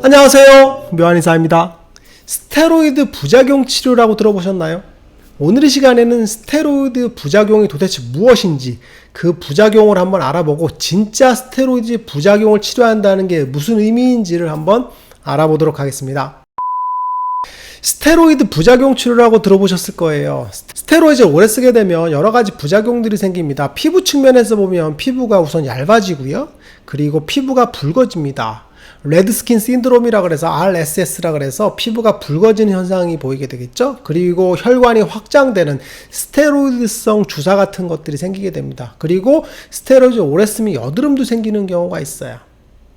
안녕하세요, 묘한의사입니다. 스테로이드 부작용 치료라고 들어보셨나요? 오늘 이 시간에는 스테로이드 부작용이 도대체 무엇인지, 그 부작용을 한번 알아보고 진짜 스테로이드 부작용을 치료한다는 게 무슨 의미인지를 한번 알아보도록 하겠습니다. 스테로이드 부작용 치료라고 들어보셨을 거예요. 스테로이드를 오래 쓰게 되면 여러 가지 부작용들이 생깁니다. 피부 측면에서 보면 피부가 우선 얇아지고요. 그리고 피부가 붉어집니다. 레드스킨 신드롬이라 그래서 RSS라 그래서 피부가 붉어지는 현상이 보이게 되겠죠. 그리고 혈관이 확장되는 스테로이드성 주사 같은 것들이 생기게 됩니다. 그리고 스테로이드 오래 쓰면 여드름도 생기는 경우가 있어요.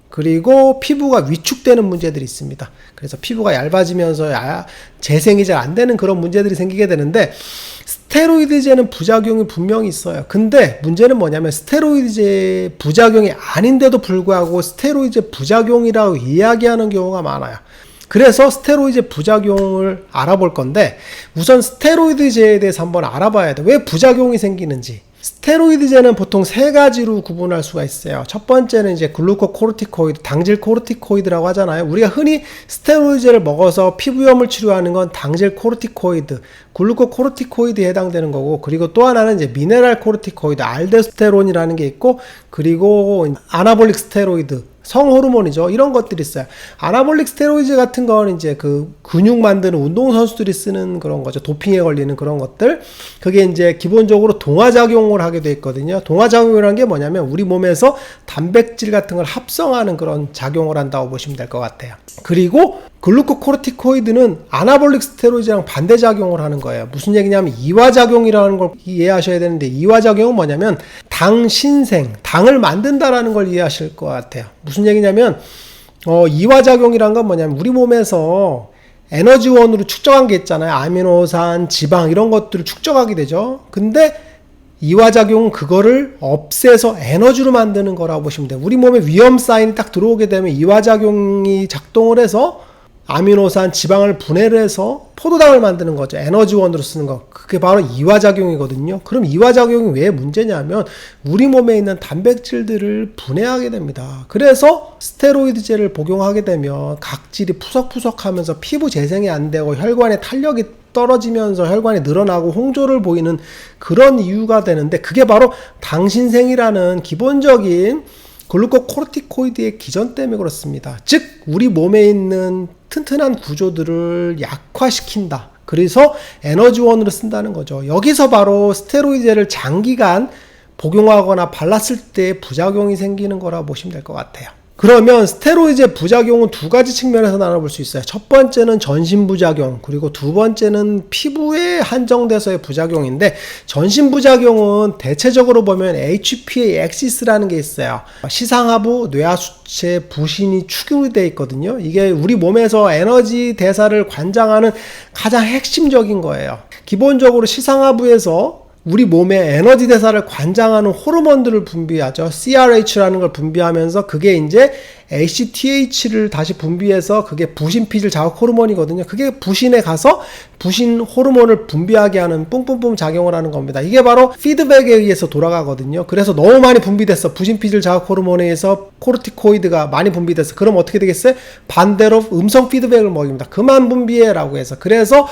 그리고 피부가 위축되는 문제들이 있습니다. 그래서 피부가 얇아지면서 재생이 잘 안 되는 그런 문제들이 생기게 되는데, 스테로이드제는 부작용이 분명히 있어요. 근데 문제는 뭐냐면 스테로이드제 부작용이 아닌데도 불구하고 스테로이드제 부작용이라고 이야기하는 경우가 많아요. 그래서 스테로이드 부작용을 알아볼 건데, 우선 스테로이드제에 대해서 한번 알아봐야 돼. 왜 부작용이 생기는지. 스테로이드제는 보통 세 가지로 구분할 수가 있어요. 첫 번째는 이제 글루코코르티코이드, 당질 코르티코이드라고 하잖아요. 우리가 흔히 스테로이드제를 먹어서 피부염을 치료하는 건 당질 코르티코이드, 글루코코르티코이드에 해당되는 거고, 그리고 또 하나는 이제 미네랄 코르티코이드, 알도스테론이라는 게 있고, 그리고 아나볼릭 스테로이드, 성호르몬이죠. 이런 것들이 있어요. 아나볼릭 스테로이드 같은 건 이제 그 근육 만드는 운동선수들이 쓰는 그런 거죠. 도핑에 걸리는 그런 것들. 그게 이제 기본적으로 동화작용을 하게 돼 있거든요. 동화작용이라는 게 뭐냐면 우리 몸에서 단백질 같은 걸 합성하는 그런 작용을 한다고 보시면 될 것 같아요. 그리고 글루코코르티코이드는 아나볼릭 스테로이드랑 반대작용을 하는 거예요. 무슨 얘기냐면 이화작용이라는 걸 이해하셔야 되는데, 이화작용은 뭐냐면 당 신생, 당을 만든다라는 걸 이해하실 것 같아요. 무슨 얘기냐면 이화작용이란 건 뭐냐면 우리 몸에서 에너지원으로 축적한 게 있잖아요. 아미노산, 지방 이런 것들을 축적하게 되죠. 근데 이화작용은 그거를 없애서 에너지로 만드는 거라고 보시면 돼요. 우리 몸에 위험 사인이 딱 들어오게 되면 이화작용이 작동을 해서 아미노산, 지방을 분해를 해서 포도당을 만드는 거죠. 에너지원으로 쓰는 거. 그게 바로 이화작용이거든요. 그럼 이화작용이 왜 문제냐면 우리 몸에 있는 단백질들을 분해하게 됩니다. 그래서 스테로이드제를 복용하게 되면 각질이 푸석푸석하면서 피부 재생이 안 되고 혈관의 탄력이 떨어지면서 혈관이 늘어나고 홍조를 보이는 그런 이유가 되는데, 그게 바로 당신생이라는 기본적인 글루코코르티코이드의 기전 때문에 그렇습니다. 즉 우리 몸에 있는 튼튼한 구조들을 약화시킨다. 그래서 에너지원으로 쓴다는 거죠. 여기서 바로 스테로이드를 장기간 복용하거나 발랐을 때 부작용이 생기는 거라 보시면 될 것 같아요. 그러면 스테로이드 부작용은 두 가지 측면에서 나눠볼 수 있어요. 첫 번째는 전신 부작용, 그리고 두 번째는 피부에 한정돼서의 부작용인데, 전신 부작용은 대체적으로 보면 HPA 엑시스라는 게 있어요. 시상하부 뇌하수체 부신이 축으로 되어 있거든요. 이게 우리 몸에서 에너지 대사를 관장하는 가장 핵심적인 거예요. 기본적으로 시상하부에서 우리 몸의 에너지 대사를 관장하는 호르몬들을 분비하죠. CRH라는 걸 분비하면서 그게 이제 ACTH를 다시 분비해서 그게 부신피질 자극 호르몬이거든요. 그게 부신에 가서 부신 호르몬을 분비하게 하는 뿜뿜뿜 작용을 하는 겁니다. 이게 바로 피드백에 의해서 돌아가거든요. 그래서 너무 많이 분비됐어. 부신피질 자극 호르몬에 의해서 코르티코이드가 많이 분비됐어. 그럼 어떻게 되겠어요? 반대로 음성 피드백을 먹입니다. 그만 분비해 라고 해서. 그래서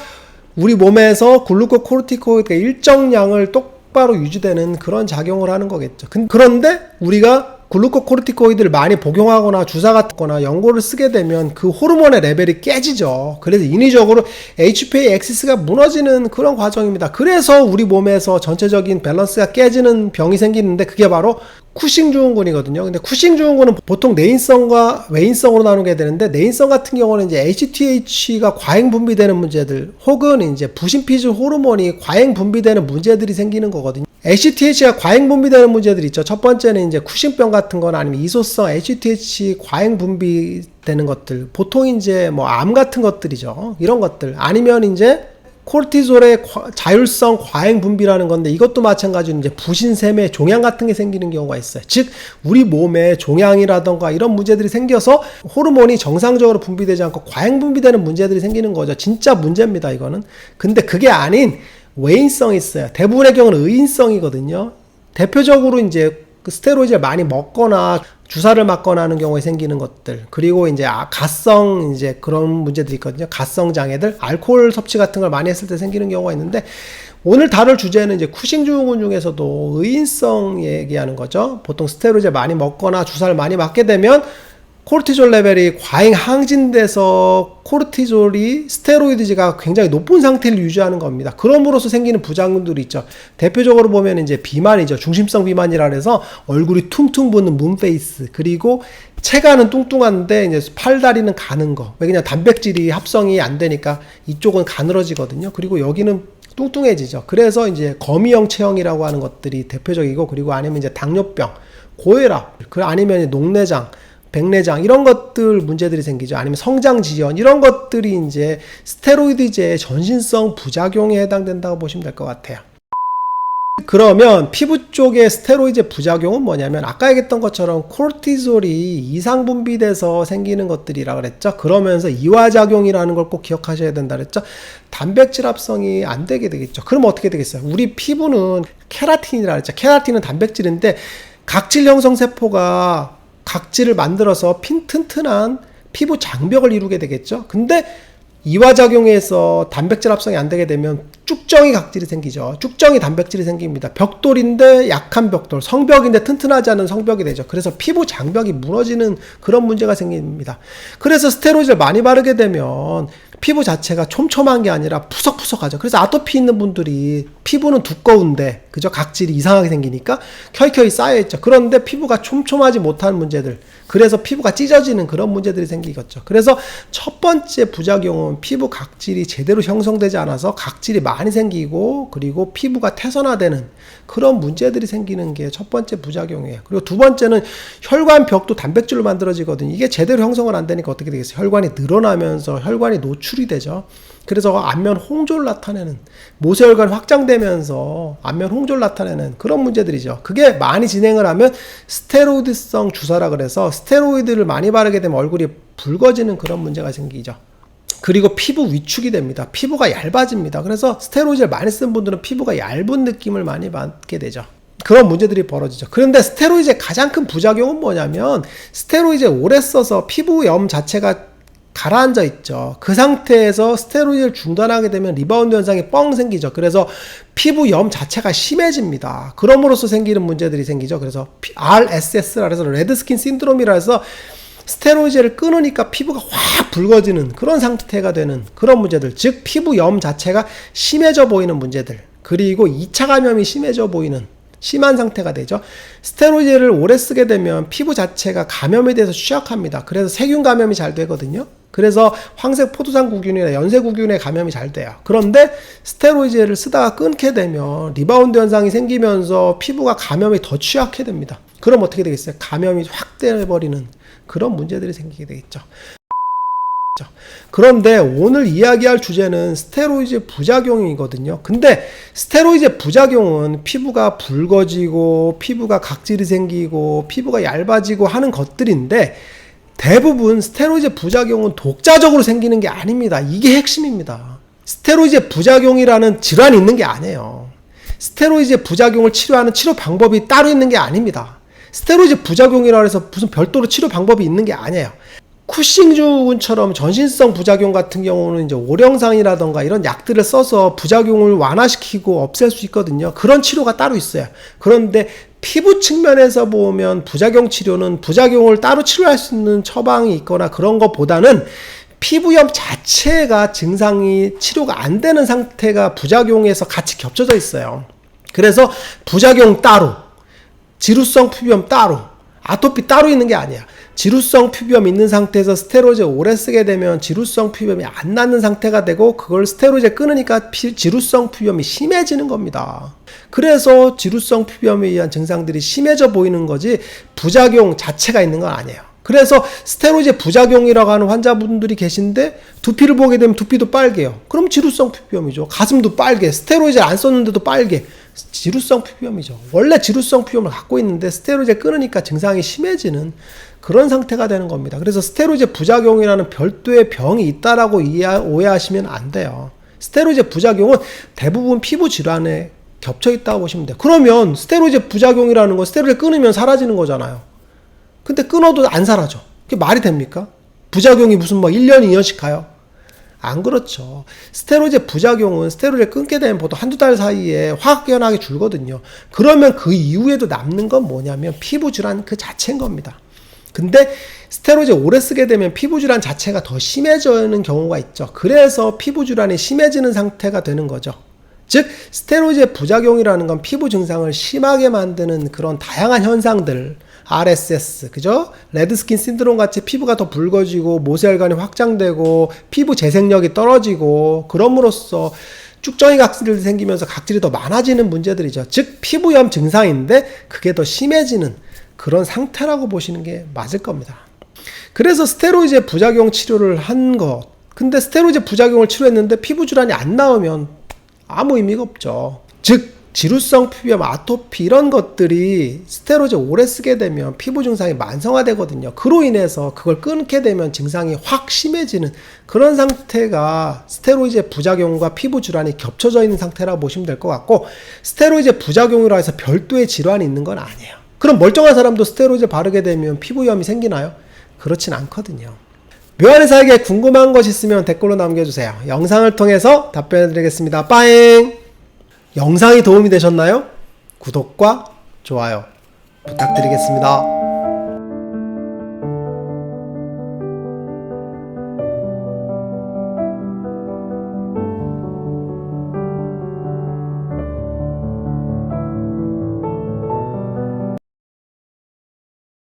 우리 몸에서 글루코코르티코이드가 일정량을 똑바로 유지되는 그런 작용을 하는 거겠죠. 그런데 우리가 글루코코르티코이드를 많이 복용하거나 주사 같거나 연고를 쓰게 되면 그 호르몬의 레벨이 깨지죠. 그래서 인위적으로 HPA 엑시스가 무너지는 그런 과정입니다. 그래서 우리 몸에서 전체적인 밸런스가 깨지는 병이 생기는데, 그게 바로 쿠싱 증후군이거든요. 근데 쿠싱 증후군은 보통 내인성과 외인성으로 나누게 되는데, 내인성 같은 경우는 이제 HTH가 과잉 분비되는 문제들, 혹은 이제 부신피질 호르몬이 과잉 분비되는 문제들이 생기는 거거든요. HTH가 과잉 분비되는 문제들이 있죠. 첫 번째는 이제 쿠싱병 같은 거나 아니면 이소성 HTH 과잉 분비되는 것들. 보통 이제 뭐 암 같은 것들이죠. 이런 것들. 아니면 이제 코르티졸의 자율성 과잉 분비라는 건데, 이것도 마찬가지로 이제 부신샘에 종양 같은 게 생기는 경우가 있어요. 즉 우리 몸에 종양이라던가 이런 문제들이 생겨서 호르몬이 정상적으로 분비되지 않고 과잉 분비되는 문제들이 생기는 거죠. 진짜 문제입니다, 이거는. 근데 그게 아닌 외인성이 있어요. 대부분의 경우는 의인성이거든요. 대표적으로 이제 그 스테로이드를 많이 먹거나 주사를 맞거나 하는 경우에 생기는 것들, 그리고 이제 가성 이제 그런 문제들이 있거든요. 가성 장애들, 알코올 섭취 같은 걸 많이 했을 때 생기는 경우가 있는데, 오늘 다룰 주제는 이제 쿠싱 증후군 중에서도 의인성 얘기하는 거죠. 보통 스테로이드 많이 먹거나 주사를 많이 맞게 되면 코르티졸 레벨이 과잉 항진돼서 코르티졸이 스테로이드가 굉장히 높은 상태를 유지하는 겁니다. 그럼으로써 생기는 부작용들이 있죠. 대표적으로 보면 이제 비만이죠. 중심성 비만이라 해서 얼굴이 퉁퉁 부는 문페이스, 그리고 체가는 뚱뚱한데 이제 팔다리는 가는 거. 왜냐면 단백질이 합성이 안 되니까 이쪽은 가늘어지거든요. 그리고 여기는 뚱뚱해지죠. 그래서 이제 거미형 체형이라고 하는 것들이 대표적이고, 그리고 아니면 이제 당뇨병, 고혈압, 그 아니면 녹내장, 백내장 이런 것들 문제들이 생기죠. 아니면 성장 지연 이런 것들이 이제 스테로이드제의 전신성 부작용에 해당된다고 보시면 될 것 같아요. 그러면 피부 쪽의 스테로이드 부작용은 뭐냐면 아까 얘기했던 것처럼 코르티졸이 이상 분비돼서 생기는 것들이라 그랬죠. 그러면서 이화작용이라는 걸 꼭 기억하셔야 된다 그랬죠. 단백질 합성이 안 되게 되겠죠. 그럼 어떻게 되겠어요? 우리 피부는 케라틴이라 그랬죠. 케라틴은 단백질인데 각질 형성 세포가 각질을 만들어서 튼튼한 피부 장벽을 이루게 되겠죠. 근데 이화작용에서 단백질 합성이 안 되게 되면 쭉정이 각질이 생기죠. 쭉정이 단백질이 생깁니다. 벽돌인데 약한 벽돌, 성벽인데 튼튼하지 않은 성벽이 되죠. 그래서 피부 장벽이 무너지는 그런 문제가 생깁니다. 그래서 스테로이드를 많이 바르게 되면 피부 자체가 촘촘한 게 아니라 푸석푸석하죠. 그래서 아토피 있는 분들이 피부는 두꺼운데 그죠? 각질이 이상하게 생기니까 켜이켜이 쌓여있죠. 그런데 피부가 촘촘하지 못한 문제들, 그래서 피부가 찢어지는 그런 문제들이 생기겠죠. 그래서 첫 번째 부작용은 피부 각질이 제대로 형성되지 않아서 각질이 많이 생기고, 그리고 피부가 태선화되는 그런 문제들이 생기는 게 첫 번째 부작용이에요. 그리고 두 번째는 혈관 벽도 단백질로 만들어지거든요. 이게 제대로 형성을 안 되니까 어떻게 되겠어요? 혈관이 늘어나면서 혈관이 노출이 되죠. 그래서 안면 홍조를 나타내는, 모세혈관이 확장되면서 안면 홍조를 나타내는 그런 문제들이죠. 그게 많이 진행을 하면 스테로이드성 주사라 그래서 스테로이드를 많이 바르게 되면 얼굴이 붉어지는 그런 문제가 생기죠. 그리고 피부 위축이 됩니다. 피부가 얇아집니다. 그래서 스테로이드를 많이 쓴 분들은 피부가 얇은 느낌을 많이 받게 되죠. 그런 문제들이 벌어지죠. 그런데 스테로이드의 가장 큰 부작용은 뭐냐면, 스테로이드 오래 써서 피부염 자체가 가라앉아 있죠. 그 상태에서 스테로이드를 중단하게 되면 리바운드 현상이 뻥 생기죠. 그래서 피부염 자체가 심해집니다. 그럼으로써 생기는 문제들이 생기죠. 그래서 RSS라 해서 레드스킨 신드롬이라 해서 스테로이드를 끊으니까 피부가 확 붉어지는 그런 상태가 되는 그런 문제들, 즉 피부염 자체가 심해져 보이는 문제들, 그리고 2차 감염이 심해져 보이는 심한 상태가 되죠. 스테로이드를 오래 쓰게 되면 피부 자체가 감염에 대해서 취약합니다. 그래서 세균 감염이 잘 되거든요. 그래서 황색 포도상구균이나 연쇄구균의 감염이 잘 돼요. 그런데 스테로이드를 쓰다가 끊게 되면 리바운드 현상이 생기면서 피부가 감염에 더 취약해 됩니다. 그럼 어떻게 되겠어요? 감염이 확 돼버리는 그런 문제들이 생기게 되겠죠. 그런데 오늘 이야기할 주제는 스테로이드 부작용이거든요. 근데 스테로이드 부작용은 피부가 붉어지고 피부가 각질이 생기고 피부가 얇아지고 하는 것들인데, 대부분 스테로이드 부작용은 독자적으로 생기는 게 아닙니다. 이게 핵심입니다. 스테로이드 부작용이라는 질환이 있는 게 아니에요. 스테로이드 부작용을 치료하는 치료 방법이 따로 있는 게 아닙니다. 스테로이드 부작용이라 해서 무슨 별도로 치료 방법이 있는 게 아니에요. 쿠싱 증후군처럼 전신성 부작용 같은 경우는 이제 오령산이라던가 이런 약들을 써서 부작용을 완화시키고 없앨 수 있거든요. 그런 치료가 따로 있어요. 그런데 피부 측면에서 보면 부작용 치료는 부작용을 따로 치료할 수 있는 처방이 있거나 그런 것보다는 피부염 자체가 증상이 치료가 안 되는 상태가 부작용에서 같이 겹쳐져 있어요. 그래서 부작용 따로, 지루성 피부염 따로, 아토피 따로 있는 게 아니야. 지루성 피부염 있는 상태에서 스테로이드 오래 쓰게 되면 지루성 피부염이 안 낫는 상태가 되고, 그걸 스테로이드 끊으니까 지루성 피부염이 심해지는 겁니다. 그래서 지루성 피부염에 의한 증상들이 심해져 보이는 거지 부작용 자체가 있는 건 아니에요. 그래서 스테로이드 부작용이라고 하는 환자분들이 계신데 두피를 보게 되면 두피도 빨개요. 그럼 지루성 피부염이죠. 가슴도 빨개. 스테로이드를 안 썼는데도 빨개. 지루성 피부염이죠. 원래 지루성 피부염을 갖고 있는데 스테로이드 끊으니까 증상이 심해지는 그런 상태가 되는 겁니다. 그래서 스테로이드 부작용이라는 별도의 병이 있다라고 오해하시면 안 돼요. 스테로이드 부작용은 대부분 피부 질환에 겹쳐 있다고 보시면 돼요. 그러면 스테로이드 부작용이라는 건 스테로이드 끊으면 사라지는 거잖아요. 근데 끊어도 안 사라져. 그게 말이 됩니까? 부작용이 무슨 1년, 2년씩 가요? 안 그렇죠. 스테로이드 부작용은 스테로이드 끊게 되면 보통 한두 달 사이에 확연하게 줄거든요. 그러면 그 이후에도 남는 건 뭐냐면 피부질환 그 자체인 겁니다. 근데 스테로이드 오래 쓰게 되면 피부질환 자체가 더 심해지는 경우가 있죠. 그래서 피부질환이 심해지는 상태가 되는 거죠. 즉 스테로이드 부작용이라는 건 피부 증상을 심하게 만드는 그런 다양한 현상들, RSS, 그죠? 레드스킨 신드롬 같이 피부가 더 붉어지고 모세혈관이 확장되고 피부 재생력이 떨어지고 그럼으로써 쭉정이 각질이 생기면서 각질이 더 많아지는 문제들이죠. 즉 피부염 증상인데 그게 더 심해지는 그런 상태라고 보시는 게 맞을 겁니다. 그래서 스테로이드 부작용 치료를 한 것. 근데 스테로이드 부작용을 치료했는데 피부 질환이 안 나오면 아무 의미가 없죠. 즉 지루성 피부염, 아토피 이런 것들이 스테로이드 오래 쓰게 되면 피부 증상이 만성화되거든요. 그로 인해서 그걸 끊게 되면 증상이 확 심해지는 그런 상태가 스테로이드 부작용과 피부 질환이 겹쳐져 있는 상태라고 보시면 될 것 같고, 스테로이드 부작용이라 해서 별도의 질환이 있는 건 아니에요. 그럼 멀쩡한 사람도 스테로이드 바르게 되면 피부염이 생기나요? 그렇진 않거든요. 묘한 의사에게 궁금한 것 있으면 댓글로 남겨주세요. 영상을 통해서 답변해드리겠습니다. 빠잉! 영상이 도움이 되셨나요? 구독과 좋아요 부탁드리겠습니다.